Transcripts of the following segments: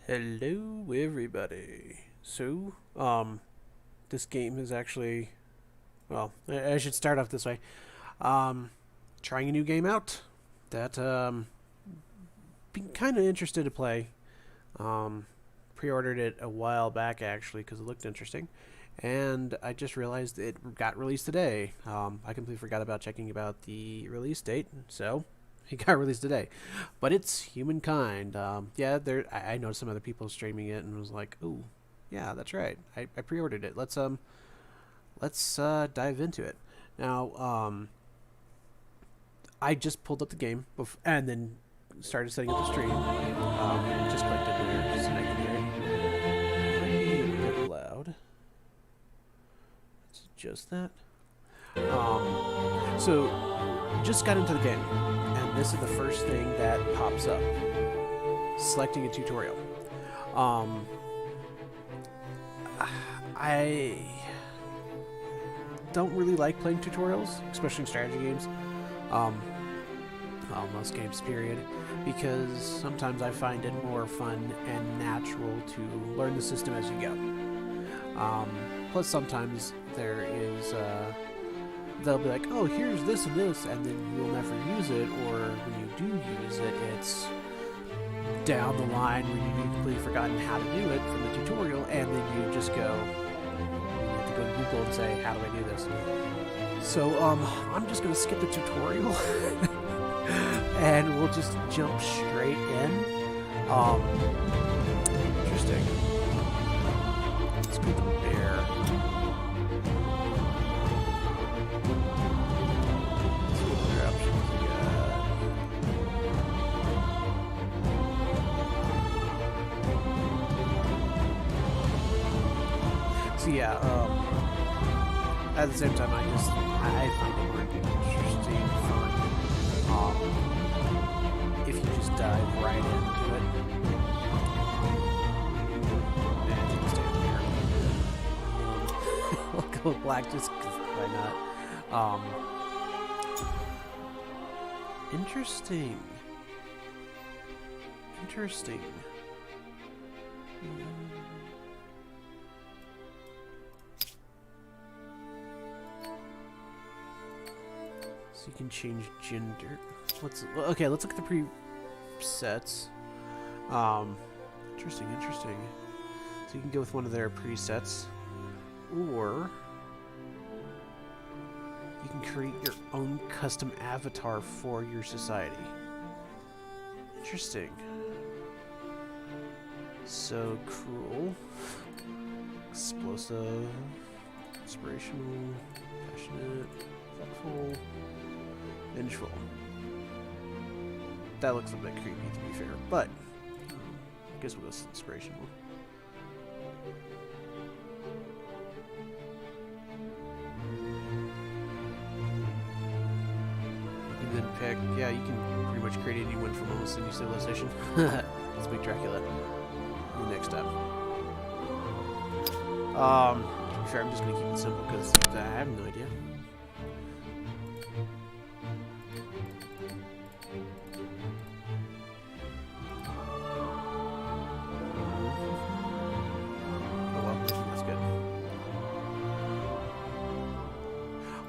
Hello, everybody. So, this game is actually, well, I should start off this way. Um, Trying a new game out that, been kind of interested to play. Um, Pre-ordered it a while back, actually, because it looked interesting. And I just realized it got released today. I completely forgot about checking about the release date, so it got released today. But it's Humankind. Yeah, I noticed some other people streaming it and was like, "Ooh, yeah, that's right. I pre-ordered it. Let's dive into it." Now, I just pulled up the game and then started setting up the stream. And just clicked it there so I can hear it. Might be a bit loud. Let's adjust that. So just got into the game, and this is the first thing that pops up. Selecting a tutorial. Um, I don't really like playing tutorials, especially in strategy games. Um, well, most games, period, because sometimes I find it more fun and natural to learn the system as you go. Plus, sometimes there is, they'll be like, oh, here's this and this, and then you'll never use it, or when you do use it, it's down the line where you've completely forgotten how to do it from the tutorial, and then you just go, you have to go to Google and say, how do I do this? So, I'm just going to skip the tutorial, and we'll just jump straight in. Interesting. Let's go to the bear. Let's see what other options we got. So yeah, at the same time, I find it more interesting, fun, if you just dive right into it. And you can stand here. I'll go with black just because why not? Interesting. Interesting. So you can change gender. Okay, let's look at the presets. Interesting. So you can go with one of their presets, or you can create your own custom avatar for your society. Interesting. So cruel, explosive, inspirational, passionate, thoughtful, vengeful. That looks a bit creepy, to be fair, but I guess we'll go inspirational. You can then pick, yeah, you can pretty much create anyone from almost any civilization. Let's make Dracula. Next up. To be fair, I'm just gonna keep it simple because I have no idea.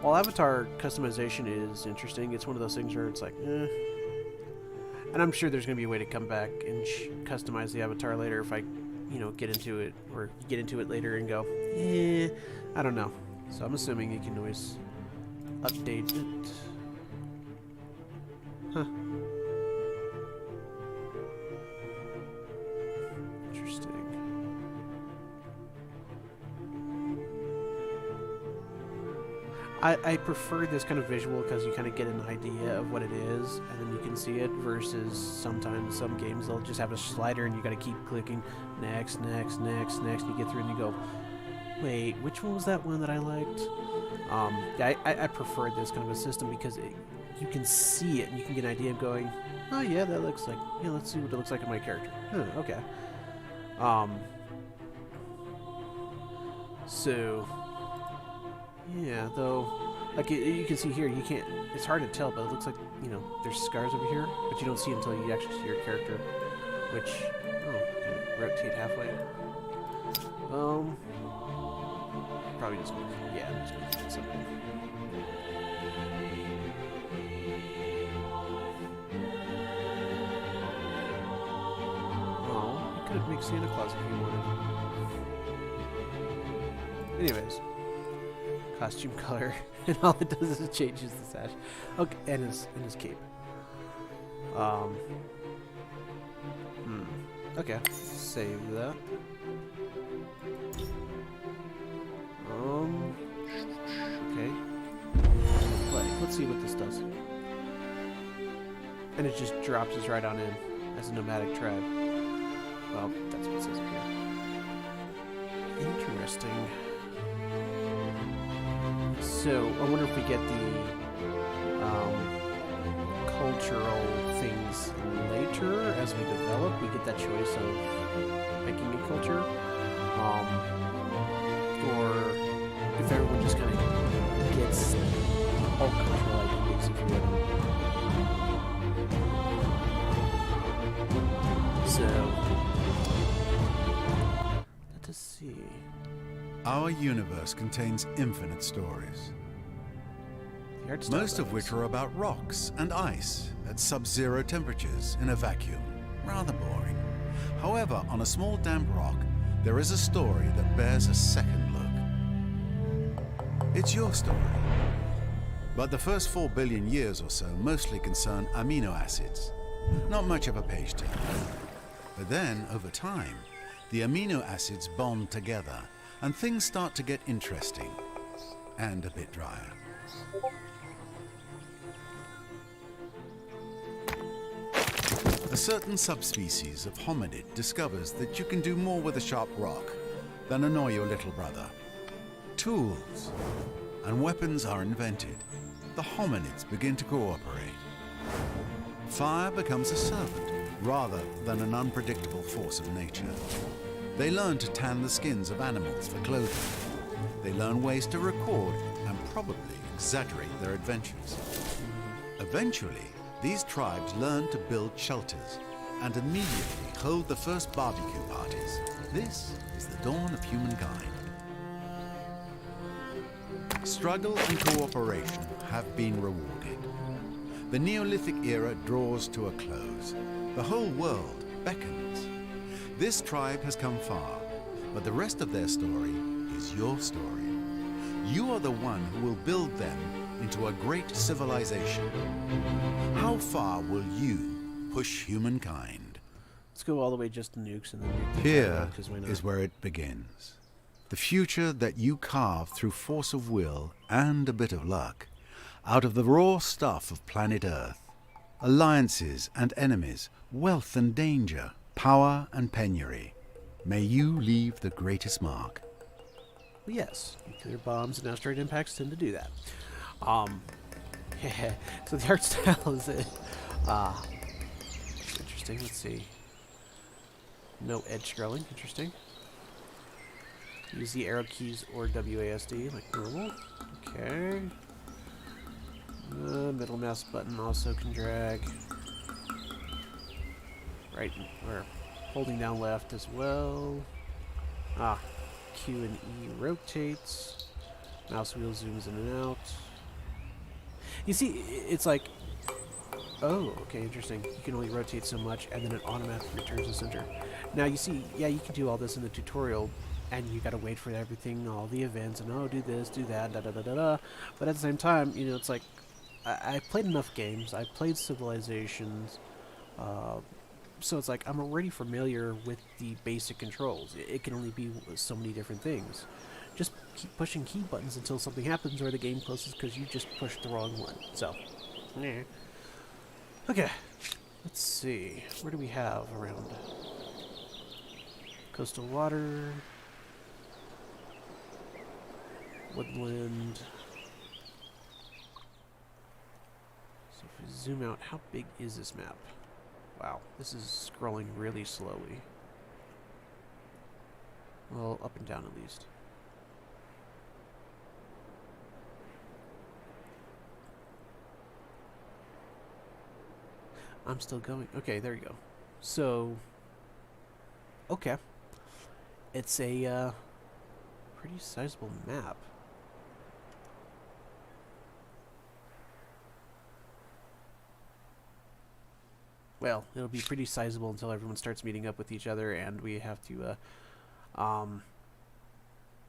While avatar customization is interesting, it's one of those things where it's like, eh. And I'm sure there's going to be a way to come back and customize the avatar later if I, get into it, or get into it later and go, eh, I don't know. So I'm assuming you can always update it. Huh. Interesting. I prefer this kind of visual because you kind of get an idea of what it is, and then you can see it, versus sometimes some games they'll just have a slider and you got to keep clicking next, and you get through and you go, wait, which one was that one that I liked? Yeah, I prefer this kind of a system because you can see it and you can get an idea of going, oh yeah, that looks like, yeah, let's see what it looks like in my character. Huh, okay. So yeah, though, like you can see here, you can't. It's hard to tell, but it looks like there's scars over here, but you don't see until you actually see your character. Which, oh, okay. rotate halfway. Probably just make it, yeah, just make it simple. Oh, you could make Santa Claus if you wanted. Anyways, costume color, and all it does is it changes the sash. Okay, and his cape. Okay, save that. Okay. Play. Let's see what this does. And it just drops us right on in as a nomadic tribe. Well, that's what it says up here. Interesting. So, I wonder if we get the cultural things later as we develop. We get that choice of making a culture. Or if everyone just kind of gets all cultural identities, if you will. So, let us see. Our universe contains infinite stories, most of which are about rocks and ice at sub-zero temperatures in a vacuum. Rather boring. However, on a small damp rock, there is a story that bears a second look. It's your story. But the first 4 billion years or so mostly concern amino acids. Not much of a page turner. But then, over time, the amino acids bond together, and things start to get interesting. And a bit drier. A certain subspecies of hominid discovers that you can do more with a sharp rock than annoy your little brother. Tools and weapons are invented. The hominids begin to cooperate. Fire becomes a servant rather than an unpredictable force of nature. They learn to tan the skins of animals for clothing. They learn ways to record and probably exaggerate their adventures. Eventually, these tribes learn to build shelters and immediately hold the first barbecue parties. This is the dawn of humankind. Struggle and cooperation have been rewarded. The Neolithic era draws to a close. The whole world beckons. This tribe has come far, but the rest of their story is your story. You are the one who will build them into a great civilization. How far will you push humankind? Let's go all the way just to nukes and then nuke the Here tribe, is where it begins. The future that you carve through force of will and a bit of luck out of the raw stuff of planet Earth. Alliances and enemies, wealth and danger, power and penury. May you leave the greatest mark. Well, yes, nuclear bombs and asteroid impacts tend to do that. So the art style is interesting. Let's see. No edge scrolling. Interesting. Use the arrow keys or WASD like normal. Okay. The middle mouse button also can drag. Right, or holding down left as well. Q and E rotates. Mouse wheel zooms in and out. You see, it's like, oh, okay, interesting. You can only rotate so much, and then it automatically returns to center. Now, you see, yeah, you can do all this in the tutorial, and you gotta wait for everything, all the events, and oh, do this, do that, da-da-da-da-da. But at the same time, you know, it's like, I've played enough games. I've played Civilizations, so it's like I'm already familiar with the basic controls. It can only be so many different things. Just keep pushing key buttons until something happens or the game closes because you just pushed the wrong one. So, yeah. Okay, let's see. Where do we have around? Coastal water, woodland. So if we zoom out, how big is this map? Wow, this is scrolling really slowly. Well, up and down at least. I'm still going. Okay, there you go. So, Okay. It's a pretty sizable map. Well, it'll be pretty sizable until everyone starts meeting up with each other and we have to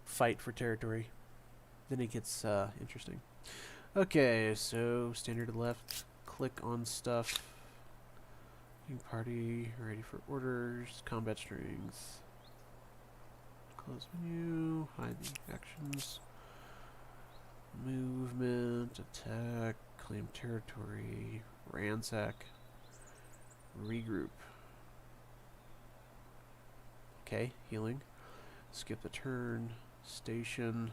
fight for territory. Then it gets interesting. Okay, so standard left, click on stuff. New party, ready for orders, combat strings. Close menu, hide the actions. Movement, attack, claim territory, ransack, regroup. Okay, healing. Skip the turn, station,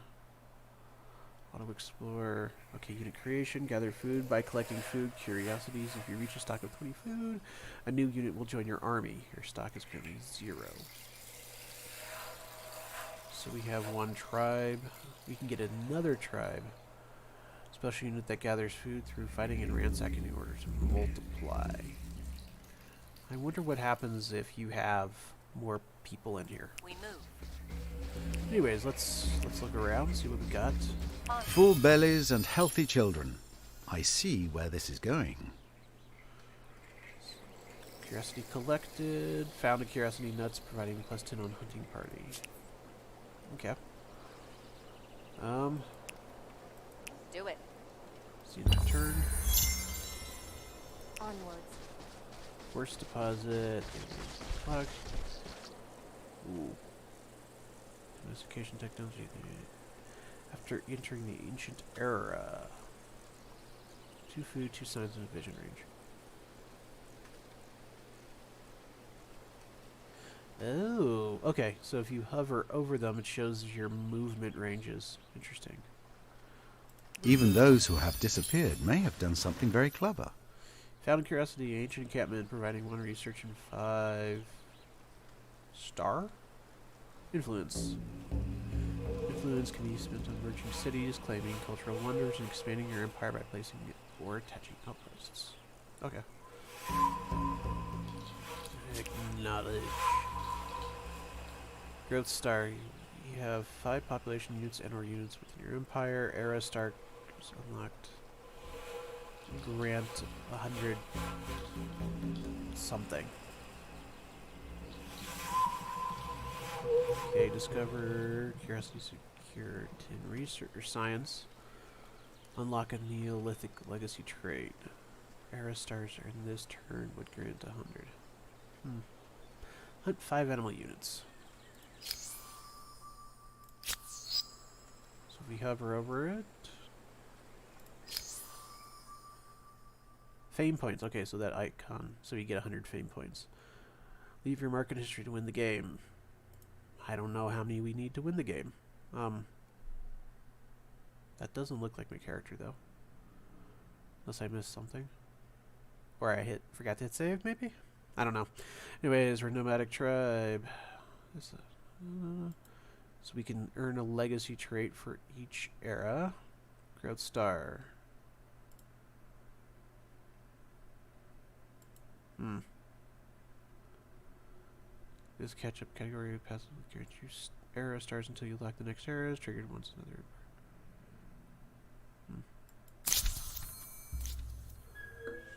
auto explore. Okay, unit creation, gather food by collecting food, curiosities. If you reach a stock of 20 food, a new unit will join your army. Your stock is currently 0. So we have one tribe. We can get another tribe. Special unit that gathers food through fighting and ransacking in order to multiply. I wonder what happens if you have more people in here. We move. Anyways, let's look around, see what we got. Full bellies and healthy children. I see where this is going. Curiosity collected. Found a curiosity nuts, providing +10 on hunting party. Okay. Do it. See the turn. Onwards. Force deposit. Plug. Ooh. Domestication technology. After entering the ancient era. 2 food, 2 signs of vision range. Oh, okay. So if you hover over them, it shows your movement ranges. Interesting. Even those who have disappeared may have done something very clever. Found a curiosity, ancient encampment, providing 1 research and 5 star influence. Influence can be spent on merging cities, claiming cultural wonders, and expanding your empire by placing or attaching outposts. Okay. Acknowledge. Growth star. You have 5 population units and/or units within your empire. Era star is unlocked. Grant 100 something. Okay, discover curiosity, secure 10 research or science. Unlock a Neolithic legacy trait. Era stars in this turn would grant 100. Hunt 5 animal units. So if we hover over it. Fame points. Okay, so that icon. So you get 100 fame points. Leave your market history to win the game. I don't know how many we need to win the game. That doesn't look like my character, though. Unless I missed something. Or I forgot to hit save, maybe? I don't know. Anyways, we're a nomadic tribe. So we can earn a legacy trait for each era. Growth star. This catch-up category passes with your era stars until you lock the next era is triggered once another.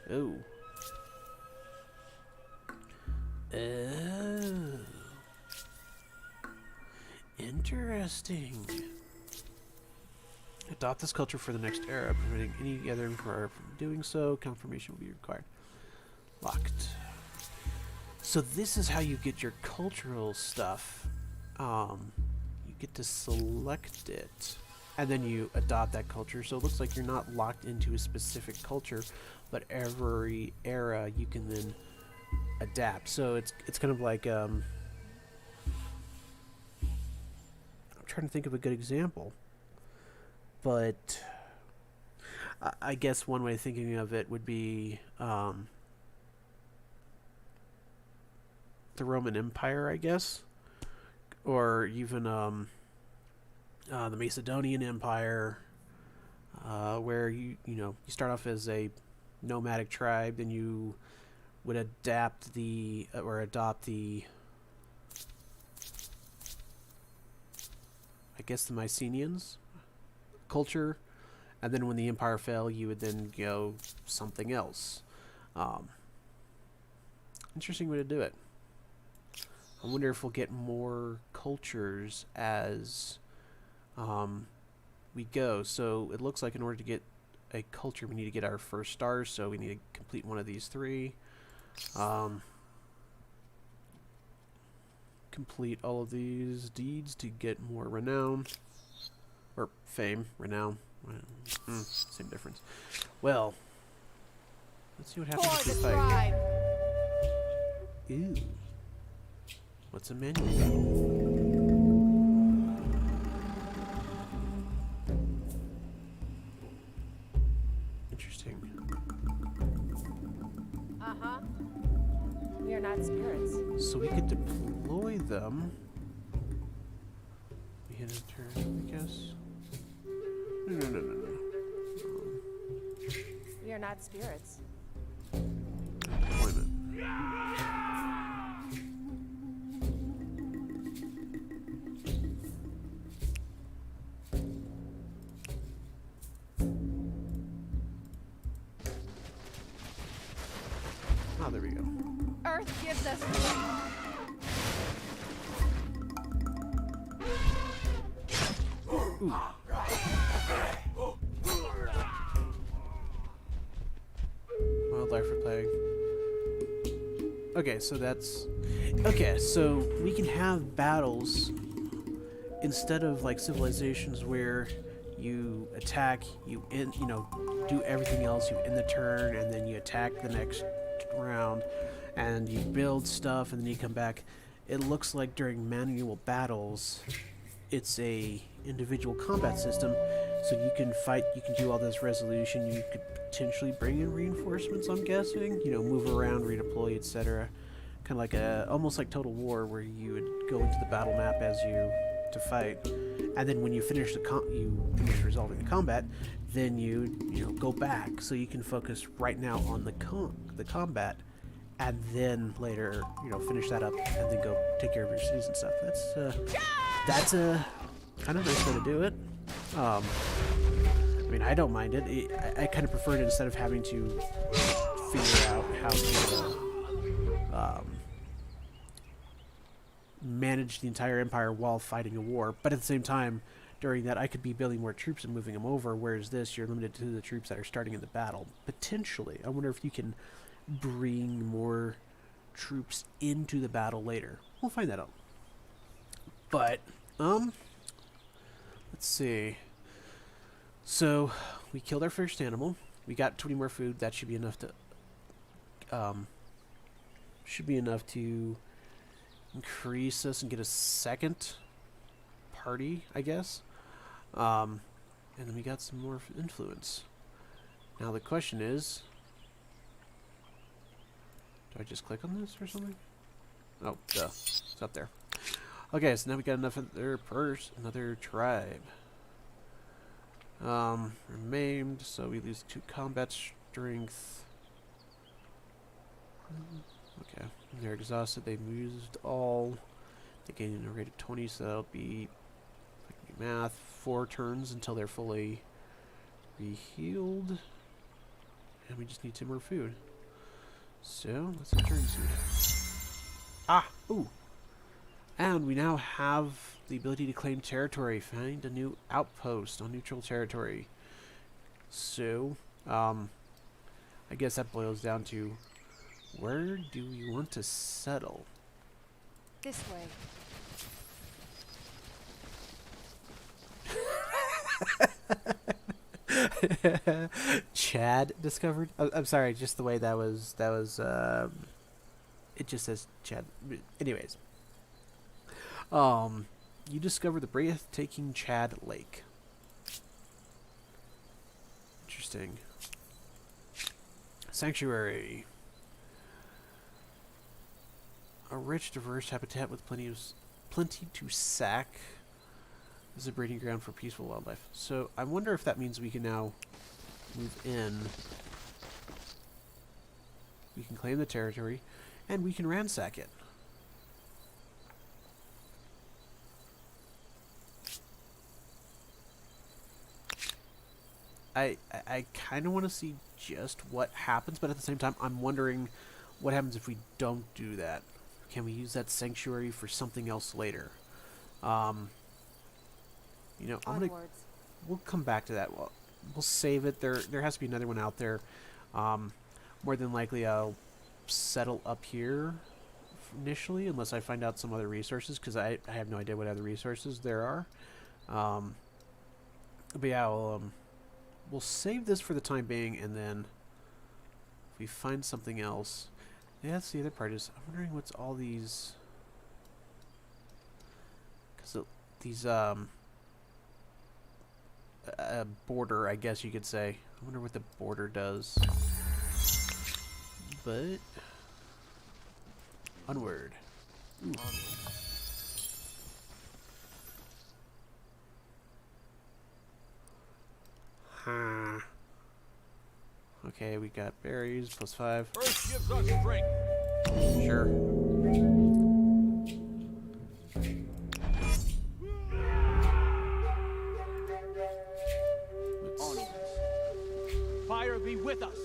Oh. Oh. Interesting. Adopt this culture for the next era, preventing any gathering from doing so. Confirmation will be required. Locked. So this is how you get your cultural stuff. You get to select it, and then you adopt that culture. So it looks like you're not locked into a specific culture, but every era you can then adapt. So it's kind of like I'm trying to think of a good example, but I guess one way of thinking of it would be the Roman Empire, I guess, or even the Macedonian Empire, where you start off as a nomadic tribe, then you would adapt or adopt the guess the Mycenaeans culture, and then when the Empire fell, you would then go something else. Interesting way to do it. I wonder if we'll get more cultures as we go. So it looks like in order to get a culture, we need to get our first stars. So we need to complete one of these 3. Complete all of these deeds to get more renown. Or fame, renown. Same difference. Well, let's see what happens if we fight. Ooh. What's a menu battle? Interesting. Uh-huh. We are not spirits. So we could deploy them. We hit a turn, I guess. No. We are not spirits. Deployment. Oh, there we go. Earth gives us. Ooh. Wildlife plague. Okay, so that's... Okay, so we can have battles instead of like civilizations where you attack, you do everything else, you end the turn, and then you attack the next round, and you build stuff, and then you come back. It looks like during manual battles, it's a individual combat system, so you can fight, you can do all this resolution, you could potentially bring in reinforcements, I'm guessing, move around, redeploy, etc. Kind of like almost like Total War, where you would go into the battle map as you to fight, and then when you finish you finish resolving the combat, then you go back, so you can focus right now on the combat, and then later finish that up, and then go take care of your cities and stuff. That's a kind of nice way to do it. I mean, I don't mind it. I kind of prefer it instead of having to figure out how to manage the entire empire while fighting a war. But at the same time, during that, I could be building more troops and moving them over, whereas this, you're limited to the troops that are starting in the battle. Potentially. I wonder if you can bring more troops into the battle later. We'll find that out. But, let's see. So, we killed our first animal. We got 20 more food. That should be enough to increase us and get a second party, I guess. And then we got some more influence. Now the question is, do I just click on this or something? Oh, duh. It's up there. Okay, so now we got another tribe. We're maimed, so we lose 2 combat strength. Okay, they're exhausted. They've used all. They gain a rate of 20, so that'll be, math, 4 turns until they're fully re-healed. And we just need 2 more food. So, let's return to ooh! And we now have the ability to claim territory. Find a new outpost on neutral territory. So, I guess that boils down to, where do we want to settle? This way. Chad discovered? I'm sorry, just the way that was, it just says Chad. Anyways. You discover the breathtaking Chad Lake. Interesting. Sanctuary. A rich, diverse habitat with plenty to sack. This is a breeding ground for peaceful wildlife. So I wonder if that means we can now move in. We can claim the territory, and we can ransack it. I kind of want to see just what happens, but at the same time, I'm wondering what happens if we don't do that. Can we use that sanctuary for something else later? Um, Onwards. we'll come back to that. We'll save it. There has to be another one out there. Um, More than likely, I'll settle up here initially, unless I find out some other resources, because I have no idea what other resources there are. But yeah, we'll save this for the time being, and then if we find something else. Yeah, that's the other part is I'm wondering what's all these. Because these border, I guess you could say. I wonder what the border does. But onward. Ooh. Huh. Okay, we got berries +5. First gives us strength. Sure. Onwards. Fire be with us.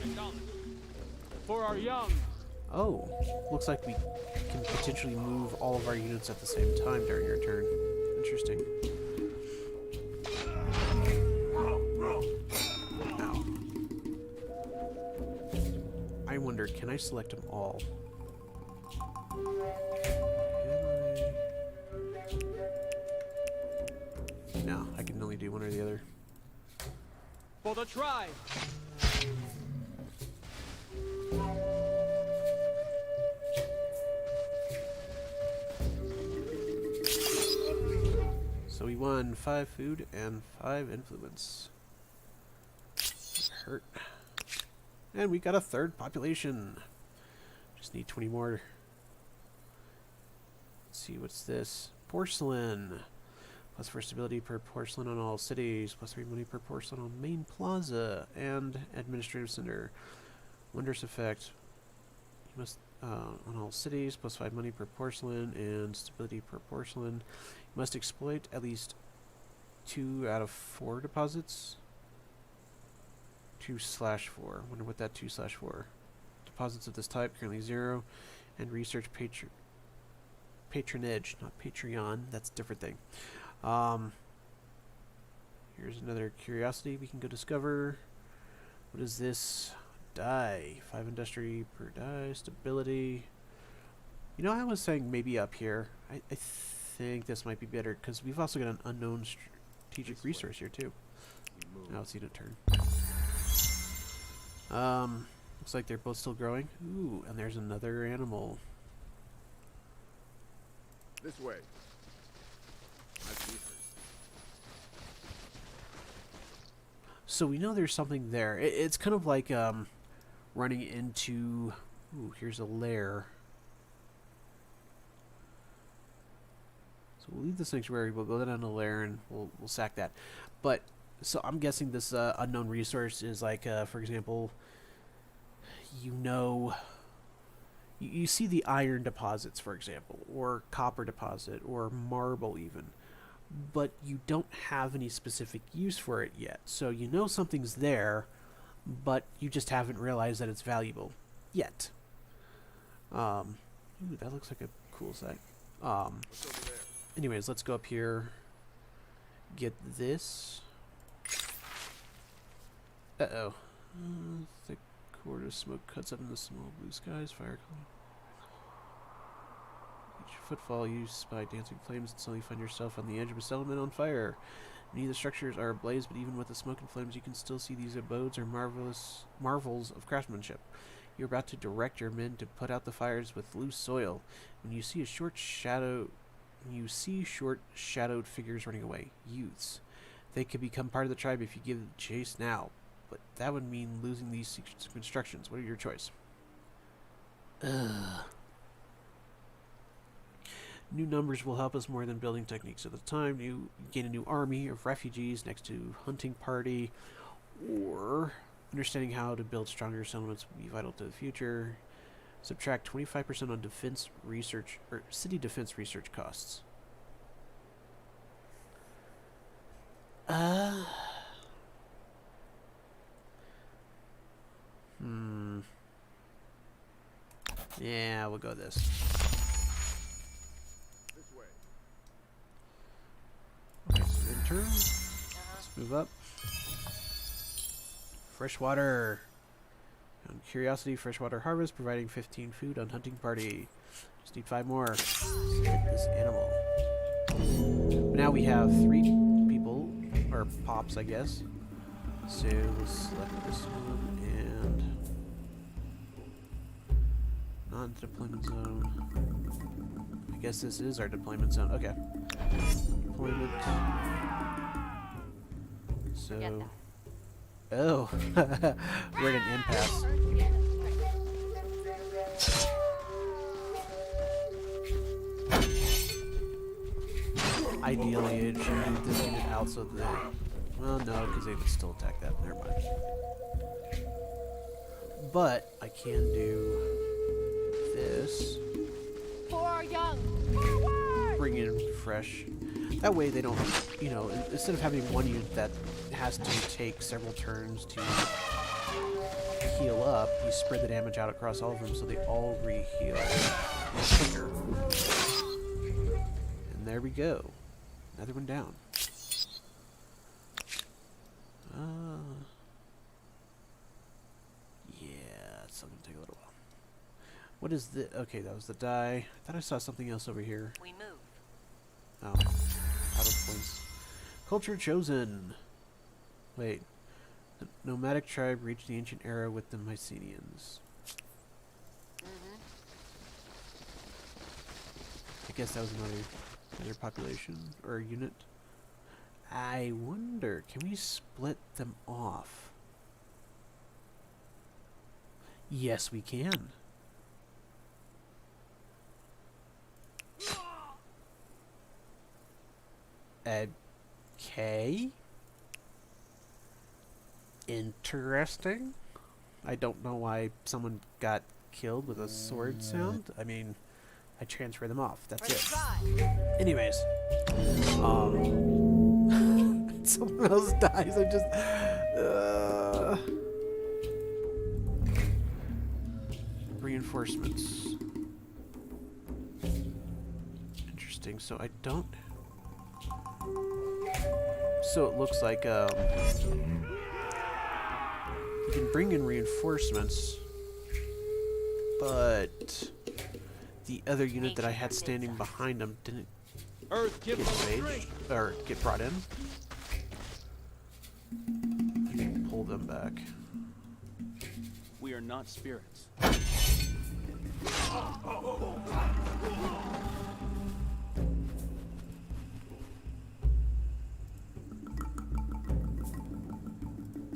Acknowledge. For our young. Oh, looks like we can potentially move all of our units at the same time during your turn. Interesting. Ow. I wonder, can I select them all? No, I can only do one or the other. For the tribe. So we won 5 food and 5 influence. Hurt. And we got a 3rd population. Just need 20 more. Let's see, what's this? Porcelain. +4 stability per porcelain on all cities. +3 money per porcelain on main plaza and administrative center. Wondrous effect. You must on all cities. +5 money per porcelain and stability per porcelain. You must exploit at least 2 out of 4 deposits. 2/4. Wonder what that 2/4. Deposits of this type currently 0, and research patronage, not Patreon. That's a different thing. Here's another curiosity we can go discover. What is this? Die. 5 industry per die. Stability. You know, I was saying maybe up here. I think this might be better because we've also got an unknown strategic resource here too. Now it's unit turn. Looks like they're both still growing. Ooh, and there's another animal. This way. I see. So we know there's something there. It's kind of like running into. Ooh, here's a lair. So we'll leave the sanctuary. We'll go down to the lair and we'll sack that. But so I'm guessing this unknown resource is like, for example, you see the iron deposits, for example, or copper deposit, or marble even, but you don't have any specific use for it yet. So you know something's there, but you just haven't realized that it's valuable yet. Ooh, that looks like a cool site. Anyways, let's go up here. Get this. Uh-oh. Thick cord of smoke cuts up in the small blue skies. Fire color. Each footfall you spy dancing flames until you find yourself on the edge of a settlement on fire. Many of the structures are ablaze, but even with the smoke and flames, you can still see these abodes are marvels of craftsmanship. You're about to direct your men to put out the fires with loose soil. When you see short shadowed figures running away, youths. They could become part of the tribe if you give chase now, but that would mean losing these constructions. What are your choice? New numbers will help us more than building techniques at the time. You gain a new army of refugees next to hunting party, or understanding how to build stronger settlements will be vital to the future. Subtract 25% on defense research or city defense research costs. Uh. Hmm. Yeah, we'll go this. This way. Okay, so enter. Let's move up. Freshwater. On Curiosity, freshwater harvest, providing 15 food on hunting party. Just need 5 more. Get this animal. But now we have 3 people, or pops, I guess. So we'll select this one and non-deployment zone. I guess this is our deployment zone. Okay. Deployment. Forget So. that. Oh, we're at an impasse. Ideally, it should move this unit out so that. Well, no, because they would still attack that. Never mind. But I can do this. For our young. Forward! Bring in fresh. That way they don't, you know, instead of having one unit that has to take several turns to heal up, you spread the damage out across all of them so they all re-heal quicker. And there we go. Another one down. Yeah, it's going to take a little while. What is the... Okay, that was the die. I thought I saw something else over here. We move. Oh. Out of place. Culture chosen. Wait. The nomadic tribe reached the ancient era with the Mycenians. I guess that was another population or unit. I wonder, can we split them off? Yes, we can. Okay. Interesting. I don't know why someone got killed with a sword sound. I mean, I transfer them off. That's it. Anyways, someone else dies. I just reinforcements. Interesting. So I don't. So it looks like you can bring in reinforcements, but the other unit that I had standing behind them didn't Earth, give get us engaged strength. or get brought in. I can pull them back. We are not spirits.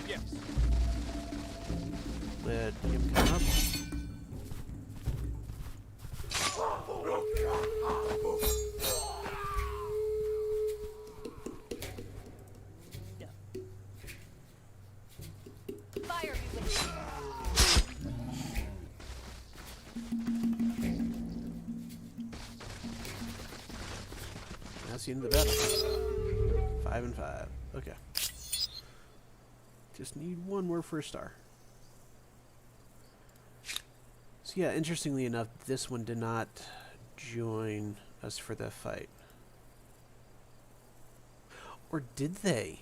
Yes. Let him come up. Fire be with you. That's the end of the battle. 5 and 5. Okay. Just need one more for a star. So yeah, interestingly enough, this one did not join us for the fight. Or did they?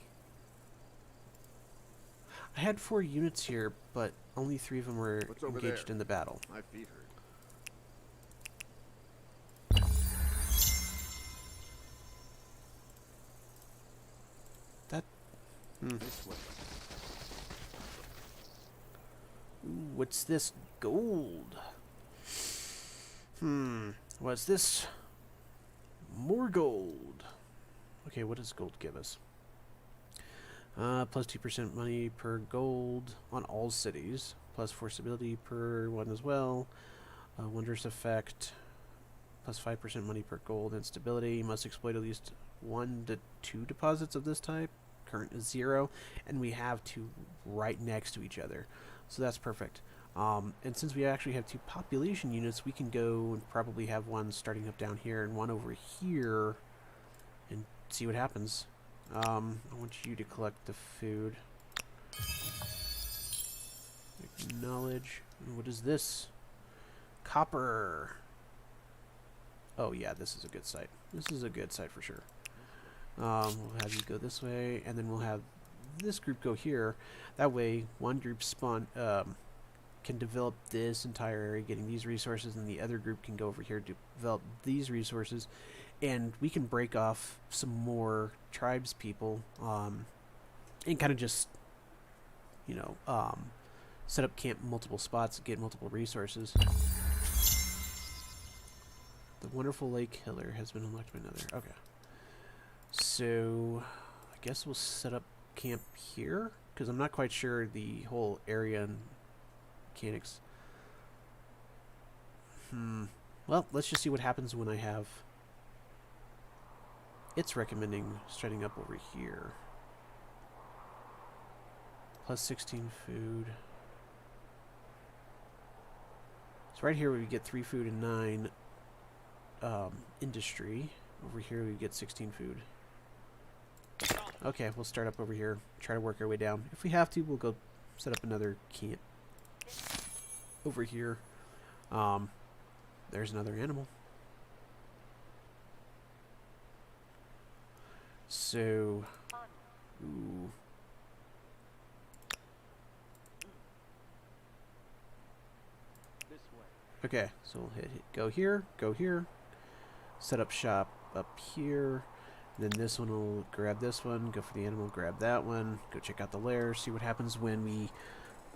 I had 4 units here, but only 3 of them were What's over engaged there? in the battle. My feet hurt. That... This way. Ooh, what's this? Gold. What's this? More gold. Okay, what does gold give us? Plus 2% money per gold on all cities. Plus 4 stability per one as well. Wondrous effect. Plus 5% money per gold and stability. You must exploit at least 1 to 2 deposits of this type. Current is 0. And we have 2 right next to each other. So that's perfect. And since we actually have 2 population units, we can go and probably have one starting up down here and one over here and see what happens. I want you to collect the food. Acknowledge. What is this? Copper. Oh yeah, this is a good site. This is a good site for sure. We'll have you go this way, and then we'll have this group go here. That way, one group can develop this entire area, getting these resources, and the other group can go over here to develop these resources, and we can break off some more tribes people, and kind of just, you know, set up camp in multiple spots, get multiple resources. The wonderful lake killer has been unlocked by another. Okay. So, I guess we'll set up camp here, because I'm not quite sure the whole area and mechanics. Well, let's just see what happens when I have... It's recommending starting up over here. Plus 16 food. So right here we get 3 food and 9 industry. Over here we get 16 food. Okay, we'll start up over here. Try to work our way down. If we have to, we'll go set up another camp over here. There's another animal. So, ooh. This way. Okay, so we'll hit go here, set up shop up here, then this one will grab this one, go for the animal, grab that one, go check out the lair, see what happens when we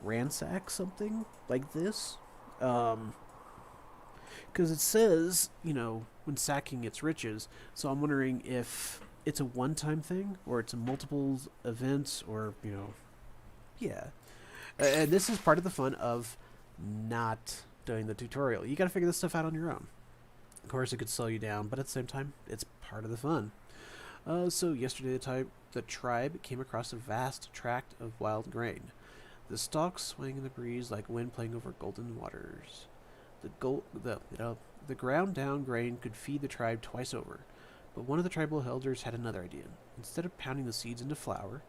ransack something like this. Because it says, you know, when sacking its riches, so I'm wondering if it's a one-time thing, or it's a multiple events, or, you know, yeah. And this is part of the fun of not doing the tutorial. You gotta figure this stuff out on your own. Of course, it could slow you down, but at the same time, it's part of the fun. So yesterday the tribe came across a vast tract of wild grain. The stalks swaying in the breeze like wind playing over golden waters. The ground down grain could feed the tribe twice over, but one of the tribal elders had another idea. Instead of pounding the seeds into flour,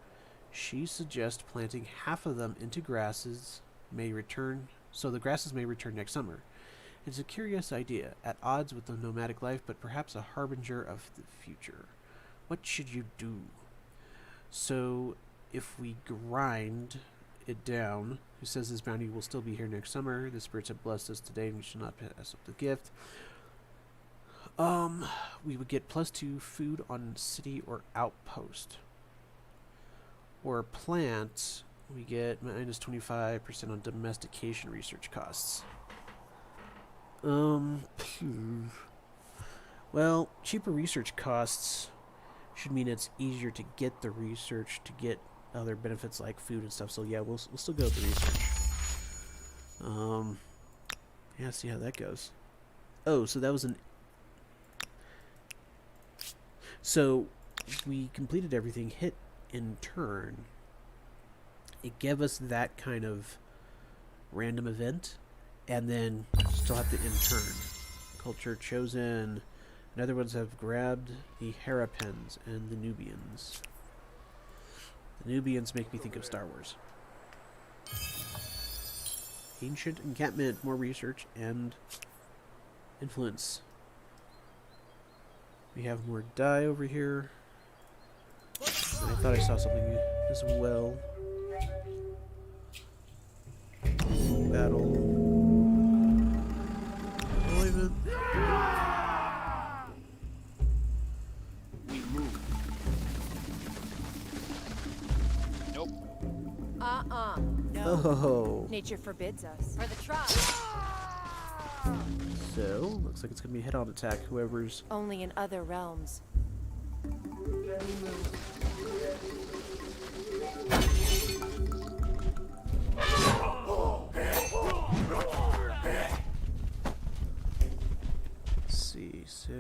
she suggests planting half of them into grasses so the grasses may return next summer. It's a curious idea, at odds with the nomadic life, but perhaps a harbinger of the future. What should you do? So, if we grind it down, who says this bounty will still be here next summer? The spirits have blessed us today, and we should not pass up the gift. We would get +2 food on city or outpost. Or plant, we get -25% on domestication research costs. Well, cheaper research costs should mean it's easier to get the research, to get other benefits like food and stuff. So yeah, we'll still go with the research. Yeah, see how that goes. Oh, so that was So we completed everything, hit in turn. It gave us that kind of random event, and then still have to in turn. Culture chosen. And other ones have grabbed the Harapens and the Nubians. The Nubians make me think of Star Wars. Ancient encampment, more research and influence. We have more dye over here. And I thought I saw something as well. Battle. Deployment. We move. Nope. No. Oh. Nature forbids us. For the tribe. So, looks like it's going to be a head-on attack, whoever's... Only in other realms. Let's see, so...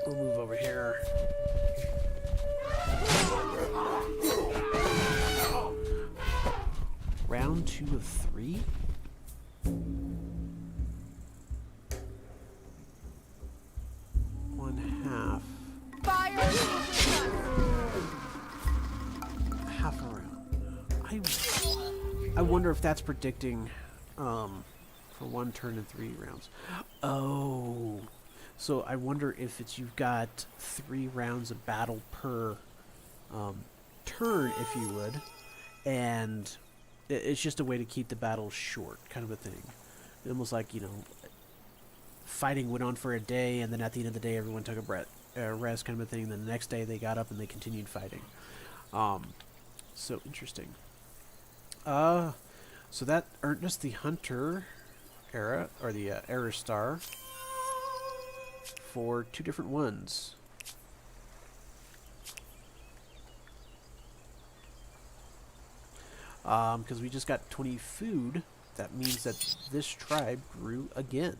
We'll move over here. Round 2 of 3? wonder if that's predicting for 1 turn and 3 rounds. Oh, so I wonder if it's you've got 3 rounds of battle per turn, if you would, and it's just a way to keep the battle short, kind of a thing. Almost like, you know, fighting went on for a day, and then at the end of the day, everyone took a rest, kind of a thing. Then the next day, they got up and they continued fighting. So interesting. So that earned us the Hunter era, or the Error Star, for 2 different ones. Because we just got 20 food, that means that this tribe grew again,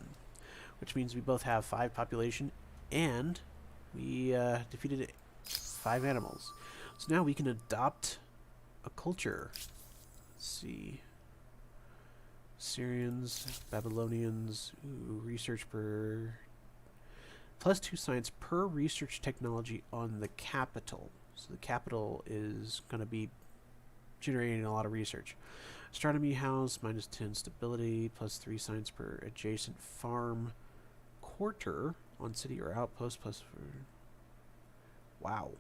which means we both have 5 population, and we defeated 5 animals. So now we can adopt a culture. Let's see. Syrians, Babylonians, ooh, research per... +2 science per research technology on the capital. So the capital is going to be generating a lot of research. Astronomy house, -10 stability, +3 science per adjacent farm quarter on city or outpost, +4. Wow.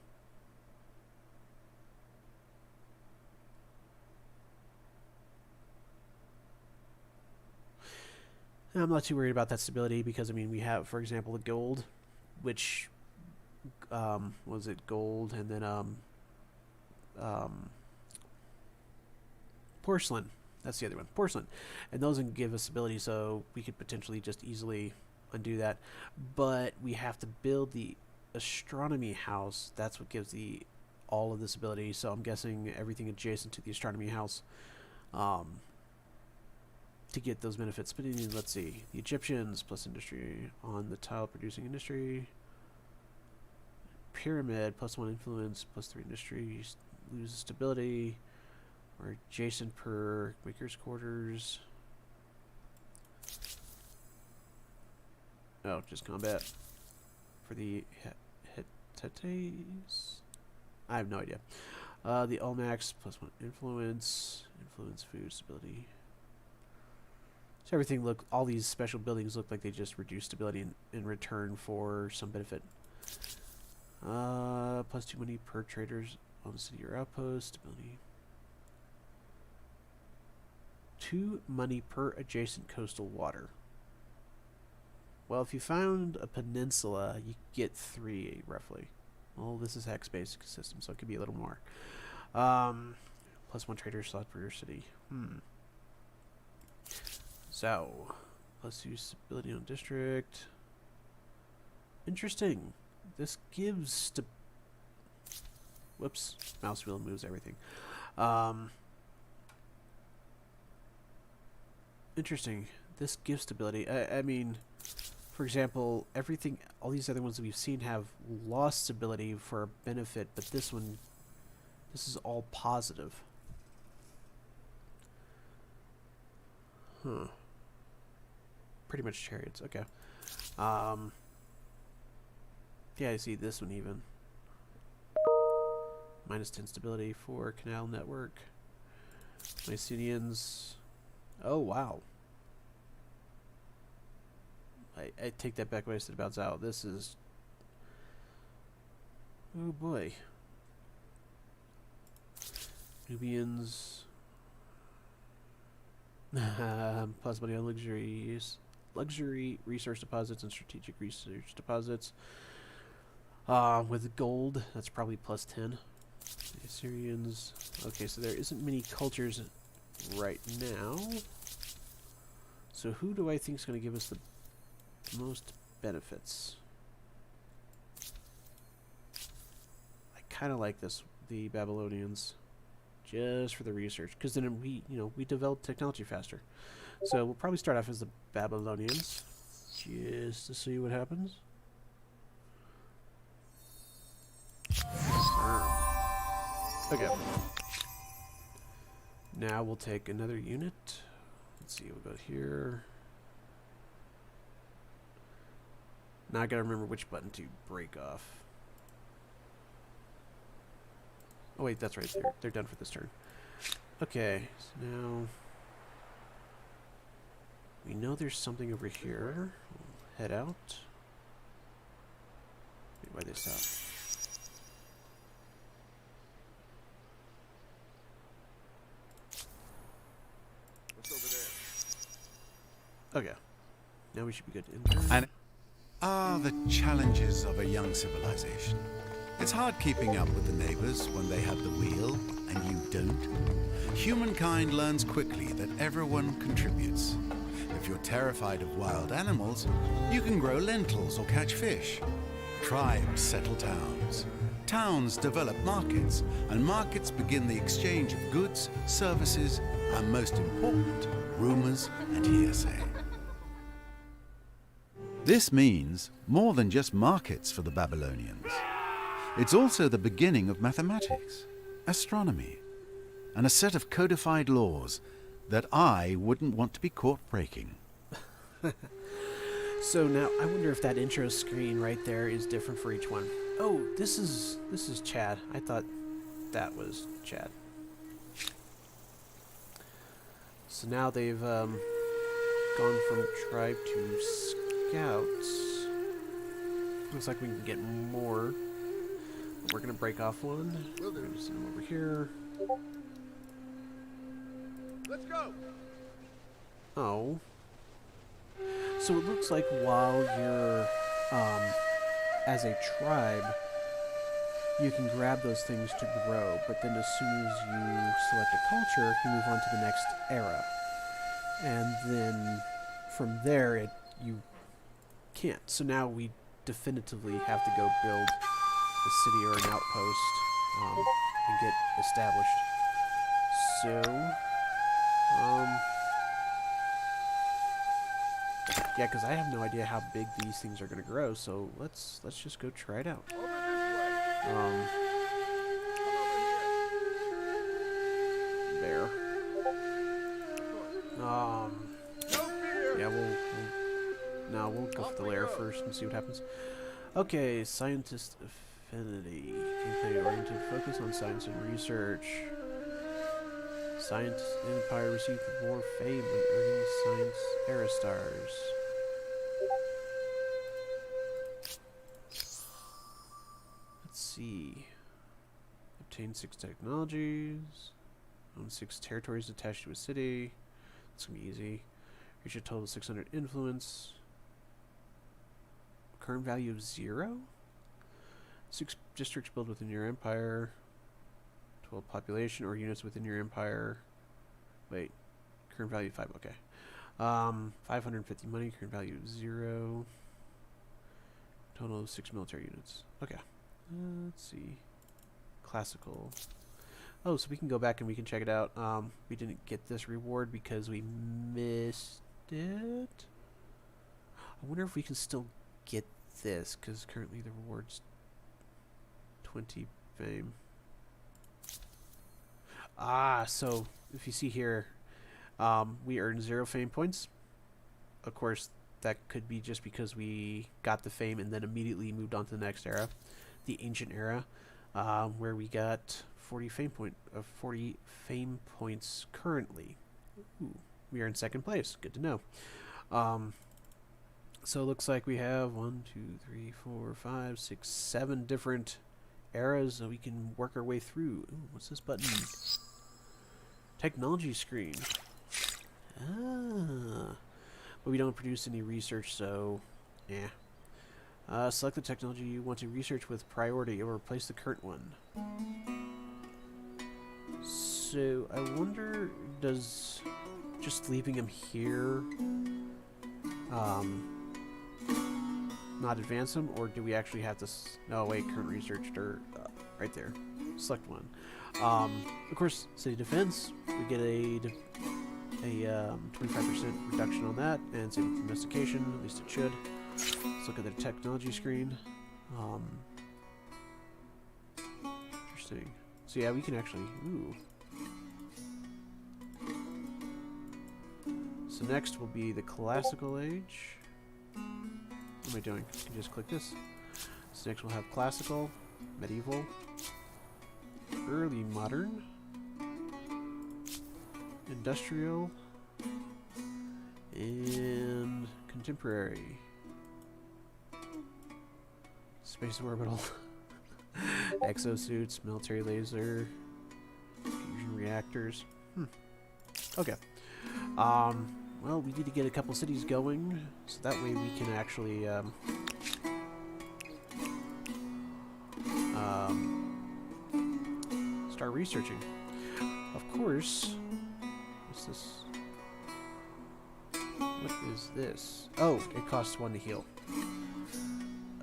I'm not too worried about that stability because, I mean, we have, for example, the gold, which, was it gold, and then, porcelain. That's the other one. Porcelain. And those can give us ability, so we could potentially just easily undo that. But we have to build the astronomy house. That's what gives the all of this ability. So I'm guessing everything adjacent to the astronomy house to get those benefits. But let's see. The Egyptians plus industry on the tile producing industry. Pyramid +1 influence, +3 industry. Loses stability. Or adjacent per Maker's Quarters. Oh, just combat. For the Hittites? I have no idea. The Olmecs +1 influence. Influence food stability. So everything all these special buildings look like they just reduce stability in return for some benefit. +2 money per traders on the city or outpost. Stability. 2 money per adjacent coastal water. Well, if you found a peninsula, you get 3, roughly. Well, this is hex-based system, so it could be a little more. +1 trader slot per city. So, +2 stability on district. Interesting. This gives whoops, mouse wheel moves everything. Interesting. This gives stability. I mean, for example, everything, all these other ones that we've seen have lost stability for a benefit, but this one, this is all positive. Huh. Pretty much chariots. Okay. Yeah, I see this one even. -10 stability for canal network. Mycenians. Oh, wow. I take that back what I said about Zao. This is... oh, boy. Nubians. Plus money on luxury resource deposits and strategic research deposits. With gold, that's probably +10. The Assyrians. Okay, so there isn't many cultures right now. So who do I think is going to give us the most benefits? I kind of like this, the Babylonians, just for the research, because then we develop technology faster. So we'll probably start off as the Babylonians, just to see what happens. Okay. Now we'll take another unit. Let's see, we'll go here. Now I gotta remember which button to break off. Oh wait, that's right. They're done for this turn. Okay, so now we know there's something over here. We'll head out. Wait, why they stop? What's over there? Okay. Now we should be good to enter. And the challenges of a young civilization. It's hard keeping up with the neighbors when they have the wheel and you don't. Humankind learns quickly that everyone contributes. If you're terrified of wild animals, you can grow lentils or catch fish. Tribes settle towns. Towns develop markets, and markets begin the exchange of goods, services, and most important, rumors and hearsay. This means more than just markets for the Babylonians. It's also the beginning of mathematics, astronomy, and a set of codified laws that I wouldn't want to be caught breaking. So now I wonder if that intro screen right there is different for each one. Oh, this is Chad. I thought that was Chad. So now they've gone from tribe to scouts. Looks like we can get more. We're gonna break off one. We're gonna send them over here. Let's go. Oh. So it looks like while you're, as a tribe, you can grab those things to grow, but then as soon as you select a culture, you move on to the next era. And then from there, you can't. So now we definitively have to go build a city or an outpost and get established. So, yeah, because I have no idea how big these things are going to grow. So let's just go try it out. Over this way. Come over here. There. No fear. Yeah, we'll go for the lair first and see what happens. Okay, scientist affinity. Gameplay-oriented focus on science and research. Science Empire received more fame when earning science era stars. Let's see. Obtain 6 technologies. Own 6 territories attached to a city. That's gonna be easy. Reach a total of 600 influence. Current value of 0? 6 districts built within your empire. 12 population or units within your empire. Wait. Current value 5, okay. 550 money, current value of 0. Total of 6 military units. Okay. Let's see. Classical. Oh, so we can go back and we can check it out. We didn't get this reward because we missed it. I wonder if we can still get this, because currently the reward's 20 fame. Ah, so if you see here, we earned 0 fame points. Of course, that could be just because we got the fame and then immediately moved on to the next era, the ancient era, where we got 40 fame points currently. Ooh, we are in 2nd place. Good to know. So it looks like we have 1, 2, 3, 4, 5, 6, 7 different eras that we can work our way through. Ooh, what's this button? Technology screen. Ah. But we don't produce any research, so yeah. Select the technology you want to research with priority or replace the current one. So I wonder, does just leaving him here not advance him, or do we actually have to no, wait, current research right there. Select one. Of course, city defense, we get a 25% reduction on that, and same with domestication, at least it should. Let's look at the technology screen. Interesting. So yeah, we can actually, ooh. So next will be the classical age. What am I doing? I can just click this. So next we'll have classical, medieval, early modern, industrial, and contemporary. Space and orbital. Exosuits, military laser, fusion reactors. Okay. Well, we need to get a couple cities going, so that way we can actually, start researching. Of course. What's this? What is this? Oh, it costs 1 to heal.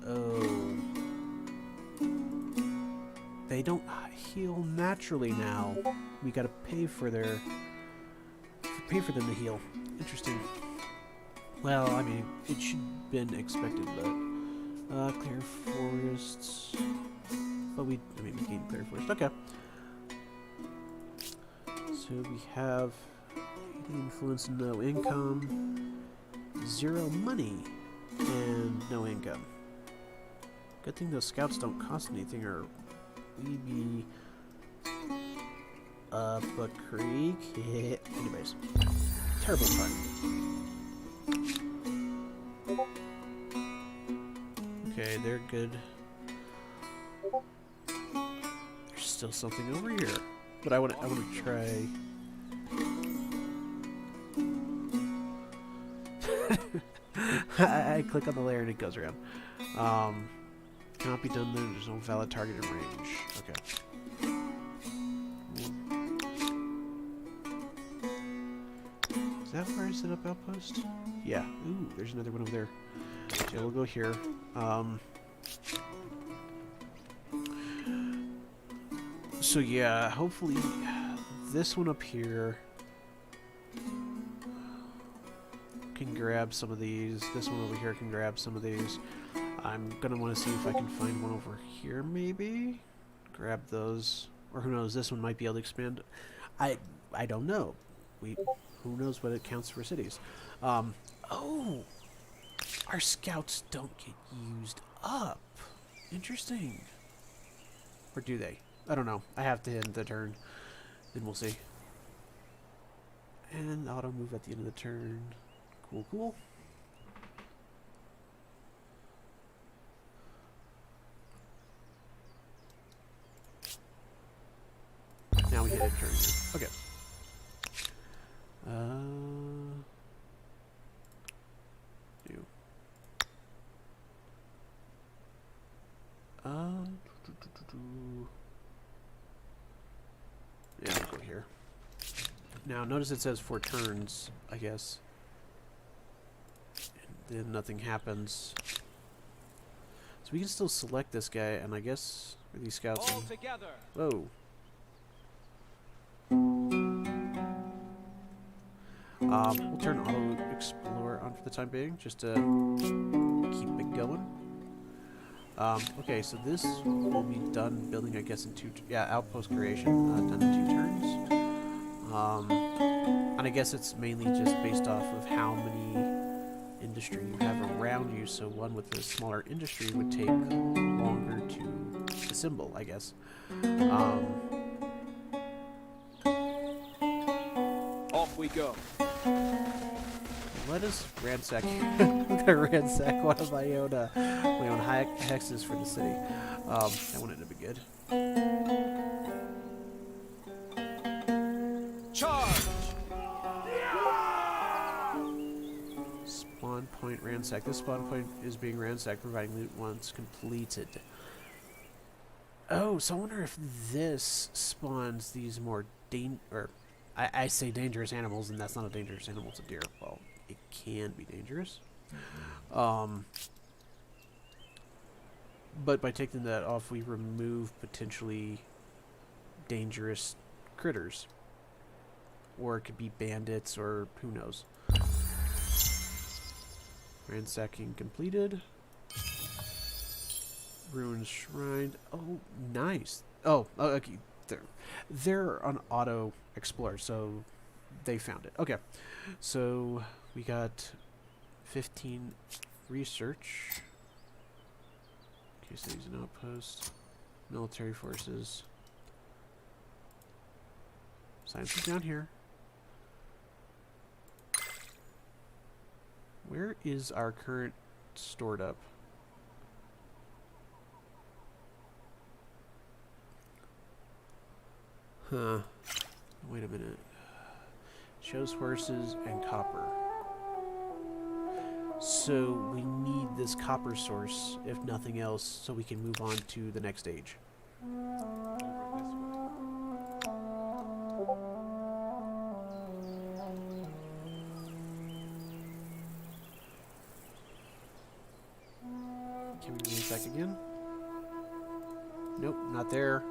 Oh. They don't heal naturally now. We gotta pay for them to heal. Interesting. Well, I mean, it should have been expected, but clear forests. But we gained clear forest. Okay. So we have influence, no income, 0 money, and no income. Good thing those scouts don't cost anything, or we'd be up a creek. Anyways, terrible fun. Okay, they're good. There's still something over here, but I want to try. I click on the layer and it goes around. Cannot be done there. There's no valid target in range. Okay. Is that where I set up outpost? Yeah. Ooh, there's another one over there. Okay, we'll go here. So yeah, hopefully this one up here can grab some of these. This one over here can grab some of these. I'm gonna want to see if I can find one over here, maybe. Grab those, or who knows? This one might be able to expand. I don't know. Who knows what it counts for cities? Oh, our scouts don't get used up. Interesting. Or do they? I don't know. I have to end the turn, then we'll see. And auto move at the end of the turn. Cool, cool. Now we hit end turn. Okay. New. Yeah, I'll go here. Now, notice it says 4 turns, I guess. And then nothing happens. So we can still select this guy, and I guess these scouts. All together. Whoa. We'll turn Auto Explorer on for the time being, just to keep it going. Okay, so this will be done building, I guess, in 2... Yeah, Outpost Creation, done in 2 turns. And I guess it's mainly just based off of how many industry you have around you, so one with a smaller industry would take longer to assemble, I guess. Off we go. Let us ransack. I'm gonna ransack one of my own hexes for the city. I wanted to be good. Charge! Spawn point ransack. This spawn point is being ransacked, providing loot once completed. Oh, so I wonder if this spawns these more I say dangerous animals, and that's not a dangerous animal, it's a deer. Well, it can be dangerous. But by taking that off, we remove potentially dangerous critters. Or it could be bandits, or who knows. Ransacking completed. Ruined shrine. Oh, nice. Oh, okay. They're on auto explore, so they found it. Okay, so we got 15 research. Okay, so use an outpost. Military forces. Science is down here. Where is our current stored up? Huh. Wait a minute. Shows horses and copper. So we need this copper source, if nothing else, so we can move on to the next stage. Can we ransack again? Nope, not there.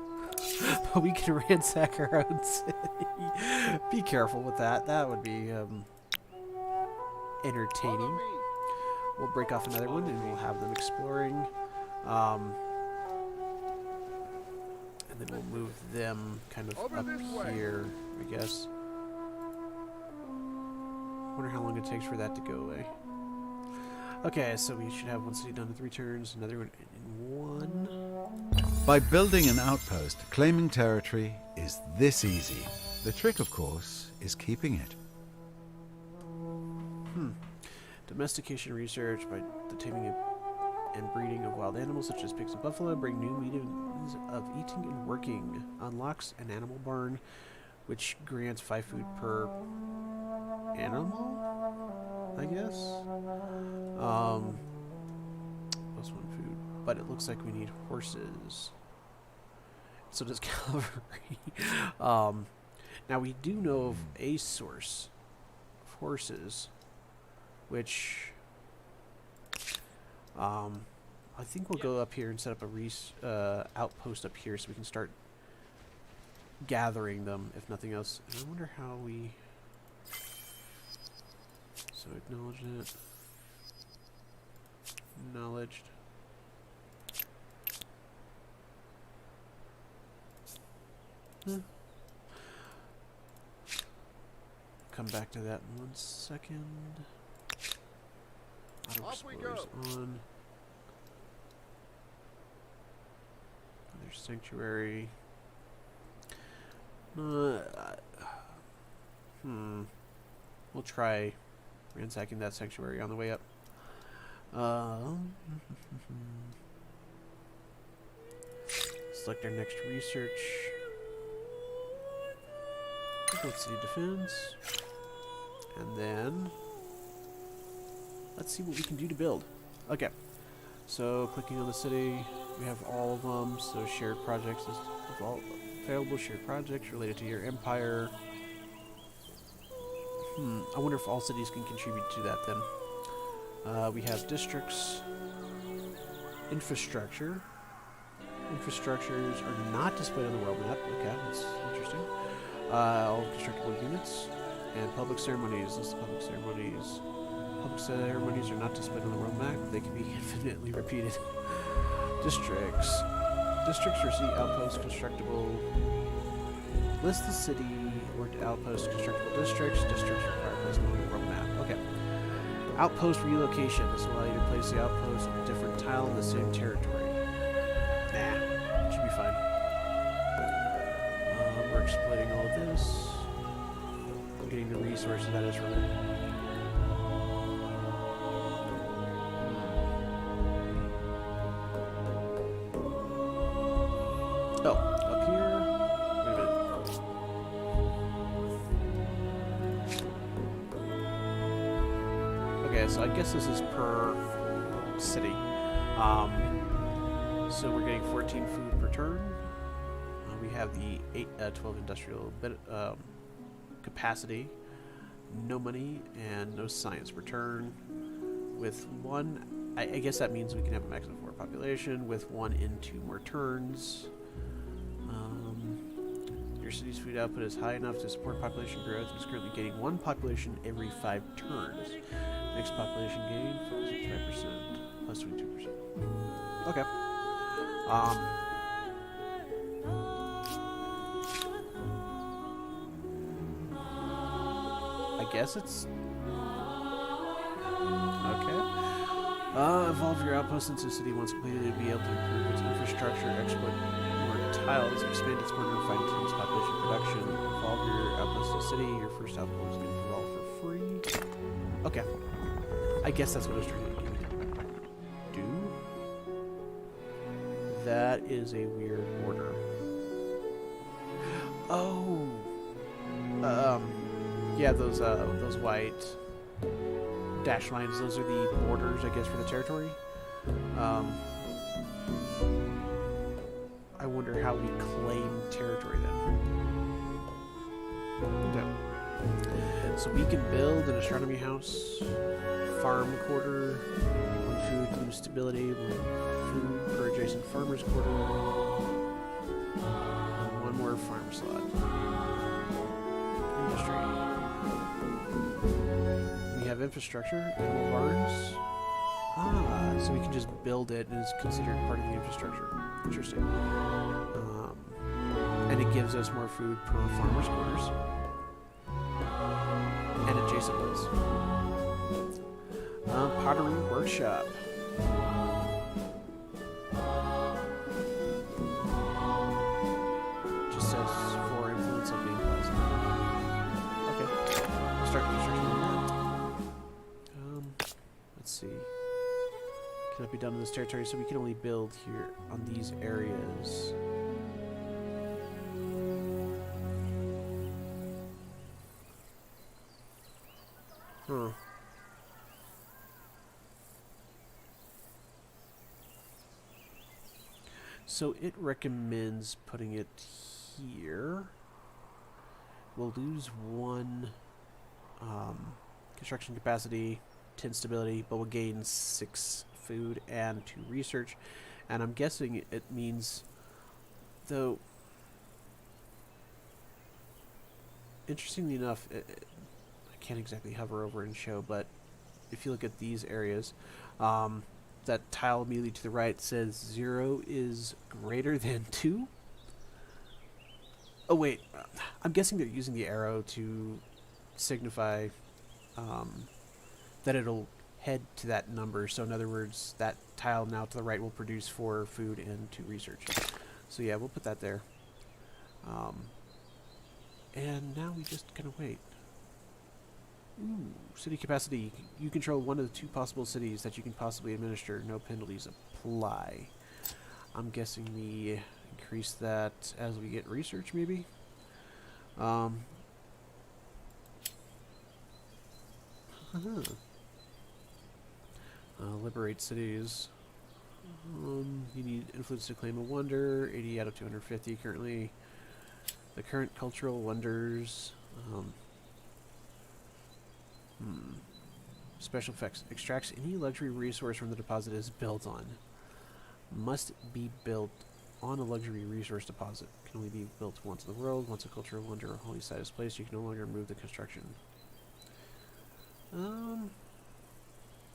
But we can ransack our own city. Be careful with that. That would be entertaining. We'll break off another one and we'll have them exploring. And then we'll move them kind of up here, I guess. Wonder how long it takes for that to go away. Okay, so we should have one city done in 3 turns, another one in 1. By building an outpost, claiming territory is this easy. The trick, of course, is keeping it. Domestication research by the taming and breeding of wild animals such as pigs and buffalo bring new means of eating and working. Unlocks an animal barn, which grants 5 food per animal, I guess. Plus 1 food. But it looks like we need horses. So does cavalry. Now we do know of a source of horses, which I think we'll go up here and set up a outpost up here so we can start gathering them, if nothing else. And I wonder how we... So acknowledge it. Acknowledged. Come back to that in 1 second. Auto Off we explorers go. on. Another sanctuary. We'll try ransacking that sanctuary on the way up. Select our next research. Build city defense. And then let's see what we can do to build. Okay. So clicking on the city, we have all of them. So shared projects is all available shared projects related to your empire. I wonder if all cities can contribute to that then. We have districts, infrastructure. Infrastructures are not displayed on the world map. Okay, that's interesting. All constructible units and public ceremonies. List of public ceremonies. Public ceremonies are not displayed on the world map. They can be infinitely repeated. Districts. Districts receive outposts constructible. List the city or outpost constructible districts. Districts require placement on the world map. Okay. Outpost relocation. This will allow you to place the outpost on a different tile in the same territory. Nah, should be fine. We're exploiting all of this. We're getting the resources that is really. Oh, up here. Wait a minute. Okay, so I guess this is per city. So we're getting 14 food per turn. We have the 12 industrial capacity, no money, and no science per turn. With 1, I guess that means we can have a maximum 4 population. With 1 in 2 more turns. Your city's food output is high enough to support population growth and is currently gaining 1 population every 5 turns. Next population gain, 5% plus 22%. Okay. I guess it's okay. Evolve your outpost into a city once completed to be able to improve its infrastructure, exploit more tiles, expand its border, and fine-tune its population production. Evolve your outpost to a city. Your first outpost is going to evolve for free. Okay. I guess that's what I was trying to do. That is a weird border. Oh. Yeah, those white dash lines, those are the borders, I guess, for the territory. I wonder how we claim territory then. Okay. So we can build an astronomy house, farm quarter, one food, food stability, one food per adjacent farmer's quarter, and one more farm slot. Industry. We have infrastructure, animal barns. Ah, so we can just build it and it's considered part of the infrastructure. Interesting. And it gives us more food per farmer's quarters. And adjacent ones. Pottery workshop. Just says for influence of being pleasant. Okay. Start construction on that. Let's see. Can that be done in this territory? So we can only build here on these areas. Huh. So it recommends putting it here. We'll lose one construction capacity, 10 stability, but we'll gain 6 food and 2 research. And I'm guessing it means, though, interestingly enough, I can't exactly hover over and show, but if you look at these areas, that tile immediately to the right says 0 is greater than 2. Oh wait, I'm guessing they're using the arrow to signify that it'll head to that number. So in other words, that tile now to the right will produce 4 food and 2 research. So yeah, we'll put that there. And now we just kind of wait. Ooh, city capacity. You control one of the 2 possible cities that you can possibly administer. No penalties apply. I'm guessing we increase that as we get research, maybe? Liberate cities. You need influence to claim a wonder. 80 out of 250 currently. The current cultural wonders. Special effects. Extracts any luxury resource from the deposit it is built on. Must be built on a luxury resource deposit. Can only be built once in the world. Once a cultural wonder or holy site is placed, you can no longer remove the construction.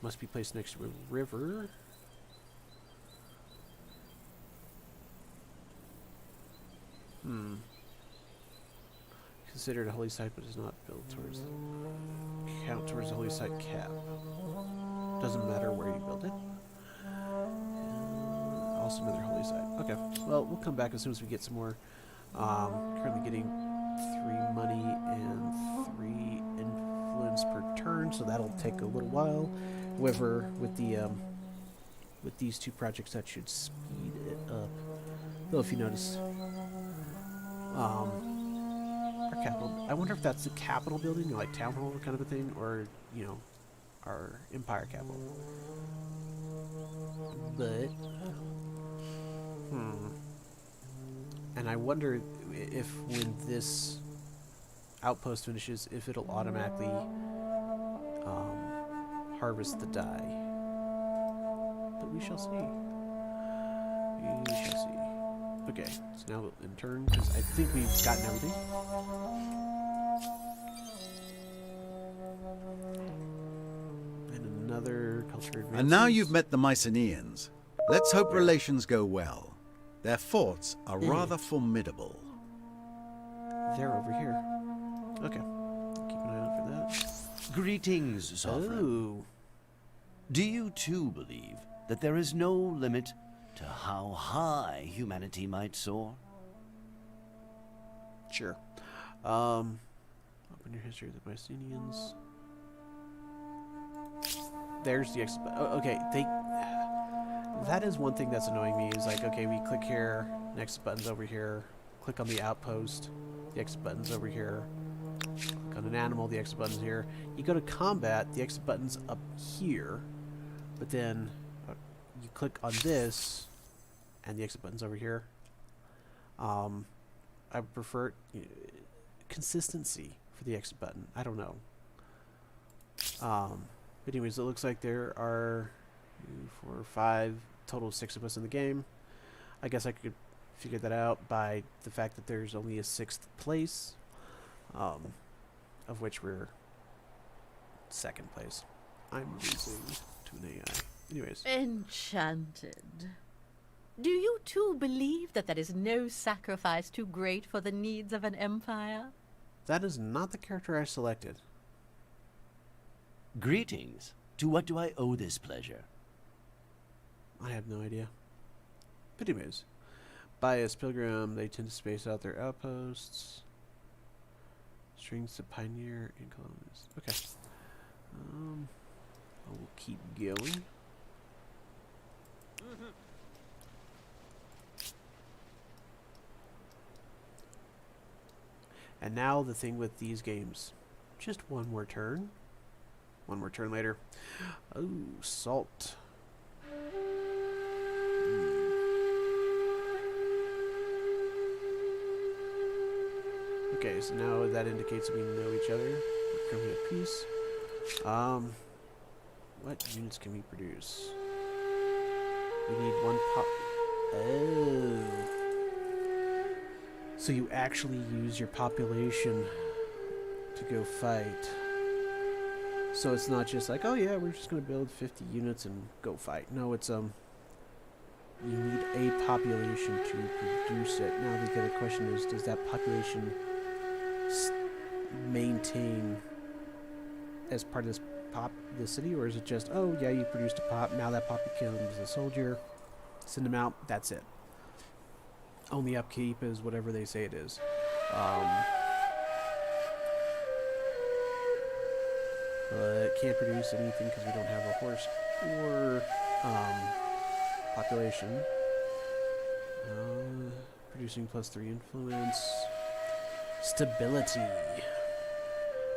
Must be placed next to a river. Considered a holy site, but is not built towards the count towards the holy site cap. Doesn't matter where you build it. Also another holy site. Okay. Well, we'll come back as soon as we get some more. Currently getting 3 money and 3 influence per turn, so that'll take a little while. However, with the with these 2 projects, that should speed it up. Though, if you notice, our capital. I wonder if that's the capital building, like town hall kind of a thing, or our empire capital. But and I wonder if when this outpost finishes, if it'll automatically harvest the dye. But we shall see. We shall see. Okay, so now in turn, because I think we've gotten everything. And another culture advances. And now you've met the Mycenaeans. Let's hope relations go well. Their forts are rather formidable. They're over here. Okay. Keep an eye out for that. Greetings, Sovereign. Oh. Do you too believe that there is no limit to how high humanity might soar? Sure. Open your history of the Mycenaeans. there's the exit button. Okay, that is one thing that's annoying me, is like, okay, we click here, the exit button's over here, click on the outpost, the exit button's over here, click on an animal, the exit button's here. You go to combat, the exit button's up here, but then you click on this, and the exit button's over here. I prefer consistency for the exit button. I don't know. But anyways, it looks like there are 4 or 5, total of 6 of us in the game. I guess I could figure that out by the fact that there's only a 6th place, of which we're 2nd place. I'm losing to an AI. Anyways. Enchanted. Do you too believe that there is no sacrifice too great for the needs of an empire? That is not the character I selected. Greetings. To what do I owe this pleasure? I have no idea. But anyways, bias pilgrim, they tend to space out their outposts. Strings to pioneer and colonists. Okay. I will keep going. And now the thing with these games. Just one more turn. One more turn later. Oh, salt. Okay, so now that indicates that we know each other. We're coming at peace. What units can we produce? We need 1 pop. Oh. So you actually use your population to go fight. So it's not just like, oh yeah, we're just gonna build 50 units and go fight. No, it's you need a population to produce it. Now the other question is, does that population maintain as part of this city, or is it just, oh yeah, you produced a pop, now that pop becomes a soldier, send them out, that's it. Only upkeep is whatever they say it is. But can't produce anything because we don't have a horse or population. Producing +3 influence. Stability.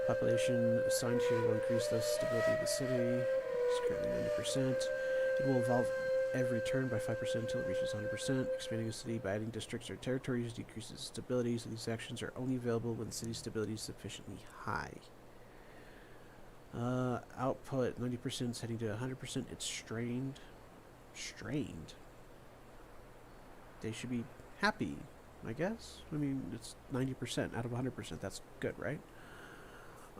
Population assigned here will increase the stability of the city. It's currently 90%. It will evolve every turn by 5% until it reaches 100%. Expanding a city by adding districts or territories decreases stability, so these actions are only available when the city's stability is sufficiently high. Output 90% is heading to 100%. It's strained. Strained? They should be happy, I guess. I mean, it's 90% out of 100%. That's good, right?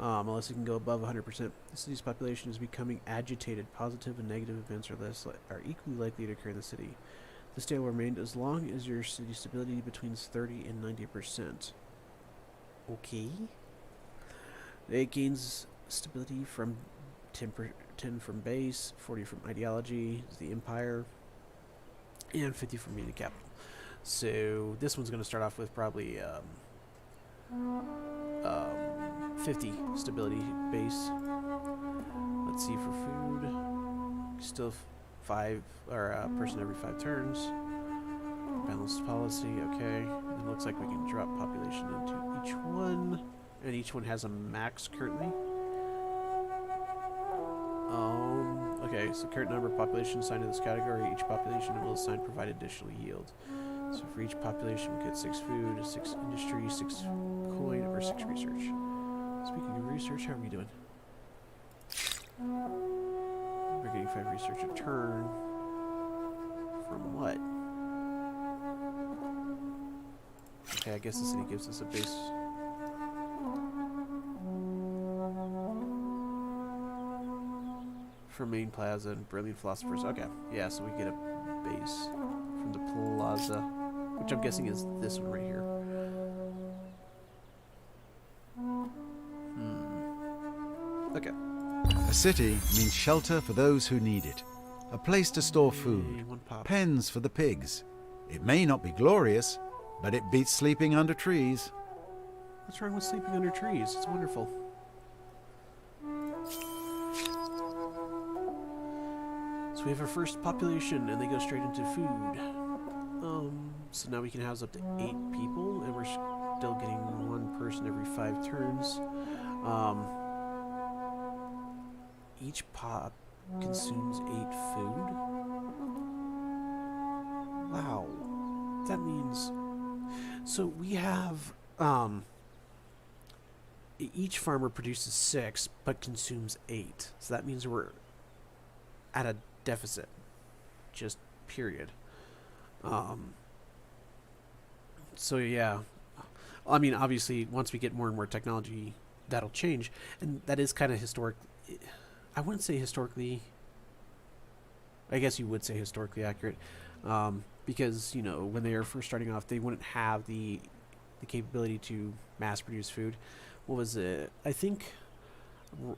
Unless it can go above 100%. The city's population is becoming agitated. Positive and negative events are equally likely to occur in the city. The state will remain as long as your city's stability between 30 and 90%. Okay. It gains stability from 10 from base, 40 from ideology, is the empire, and 50 from being the capital. So this one's going to start off with probably 50 stability base. Let's see for food. Still 5 or a person every 5 turns. Balanced policy, okay. It looks like we can drop population into each one, and each one has a max currently. Okay, so current number of population assigned to this category. Each population will assign provide additional yield. So for each population, we get 6 food, 6 industry, 6 coin, or 6 research. Speaking of research, how are we doing? We're getting 5 research a turn. From what? Okay, I guess the city gives us a base. For main plaza and brilliant philosophers. Okay, yeah, so we get a base from the plaza, which I'm guessing is this one right here. Okay. A city means shelter for those who need it, a place to store food, One pop. pens for the pigs. It may not be glorious, but it beats sleeping under trees. What's wrong with sleeping under trees? It's wonderful. So we have our first population, and they go straight into food. So now we can house up to 8 people, and we're still getting 1 person every 5 turns. Each pop consumes 8 food. Wow. That means... So we have... each farmer produces 6, but consumes 8. So that means we're at a deficit. Just period. So yeah. I mean, obviously, once we get more and more technology, that'll change. And that is kind of historic... I wouldn't say historically... I guess you would say historically accurate. Because, you know, when they were first starting off, they wouldn't have the capability to mass produce food. What was it? I think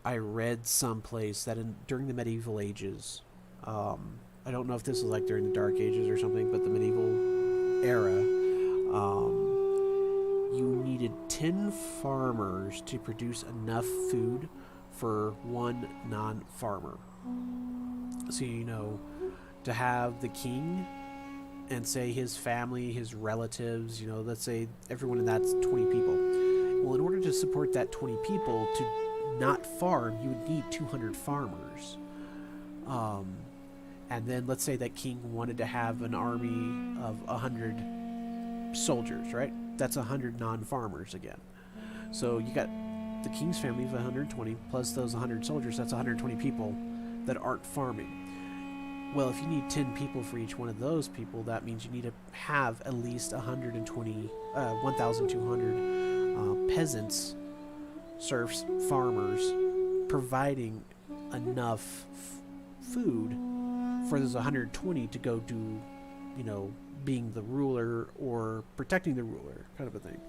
I read someplace that during the medieval ages, I don't know if this was like during the Dark Ages or something, but the medieval era, you needed 10 farmers to produce enough food for 1 non-farmer. So, you know, to have the king and say his family, his relatives, you know, let's say everyone in that's 20 people. Well, in order to support that 20 people to not farm, you would need 200 farmers. And then let's say that king wanted to have an army of 100 soldiers, right? That's 100 non-farmers again. So you got the king's family of 120 plus those 100 soldiers. That's 120 people that aren't farming. Well, if you need 10 people for each one of those people, that means you need to have at least 1,200 peasants, serfs, farmers, providing enough food for those 120 to go do, you know, being the ruler or protecting the ruler, kind of a thing.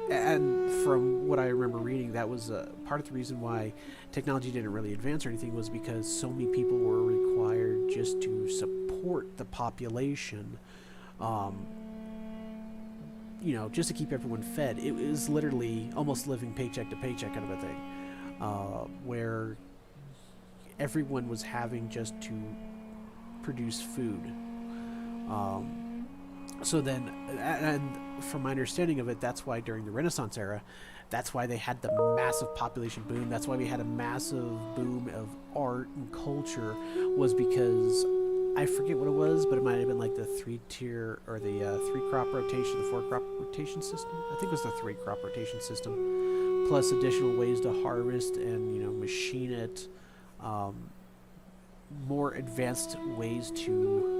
And from what I remember reading, that was part of the reason why technology didn't really advance or anything, was because so many people were required just to support the population, you know, just to keep everyone fed. It was literally almost living paycheck to paycheck kind of a thing, where everyone was having just to produce food. So then, and from my understanding of it, that's why during the Renaissance era, that's why they had the massive population boom. That's why we had a massive boom of art and culture, was because I forget what it was, but it might have been like the 3-tier or the 3-crop rotation, the 4-crop rotation system. I think it was the 3-crop rotation system, plus additional ways to harvest and, you know, machine it, more advanced ways to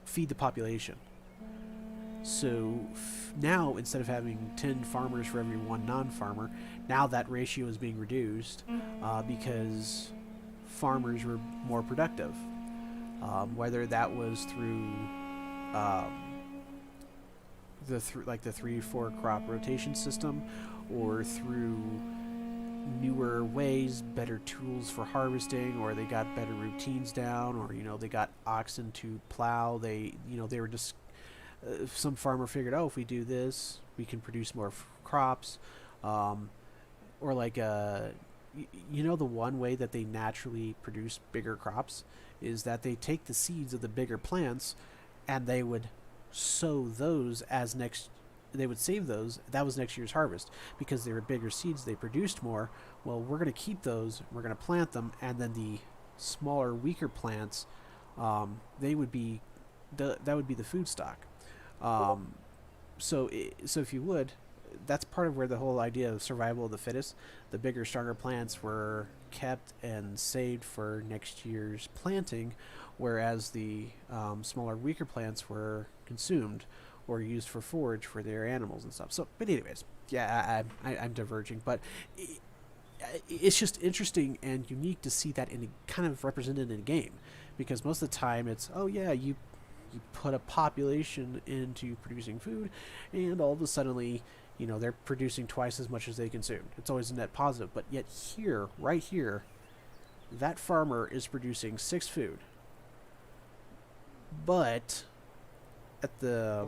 feed the population. So now, instead of having 10 farmers for every 1 non-farmer, now that ratio is being reduced because farmers were more productive. Whether that was through the 3-4 crop rotation system, or through newer ways, better tools for harvesting, or they got better routines down, or, you know, they got oxen to plow. They, you know, they were just some farmer figured, oh, if we do this, we can produce more crops, or like you know, the one way that they naturally produce bigger crops is that they take the seeds of the bigger plants and they would sow those as they would save those. That was next year's harvest because they were bigger seeds. They produced more. Well, we're going to keep those. We're going to plant them, and then the smaller, weaker plants, they would be that would be the food stock. So if you would, that's part of where the whole idea of survival of the fittest. The bigger, stronger plants were kept and saved for next year's planting, whereas the smaller, weaker plants were consumed or used for forage for their animals and stuff. So, but anyways, yeah, I'm diverging, but it's just interesting and unique to see that kind of represented in a game, because most of the time it's, oh yeah, you put a population into producing food, and all of a sudden, you know, they're producing twice as much as they consumed. It's always a net positive, but yet here, right here, that farmer is producing 6 food, but at the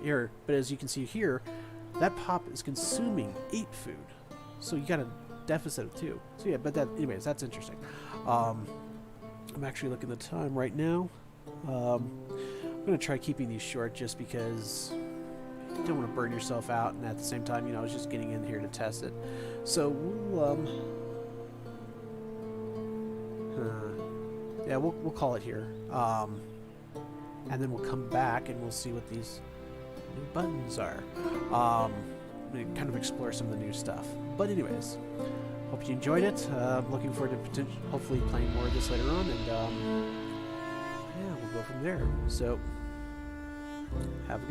here, but as you can see here, that pop is consuming 8 food, so you got a deficit of 2. So yeah, but that, anyways, that's interesting. I'm actually looking at the time right now. I'm gonna try keeping these short just because you don't want to burn yourself out, and at the same time, you know, I was just getting in here to test it. So we'll call it here, and then we'll come back and we'll see what these new buttons are. Kind of explore some of the new stuff. But anyways, hope you enjoyed it. Looking forward to hopefully playing more of this later on, and yeah, we'll go from there. So have a good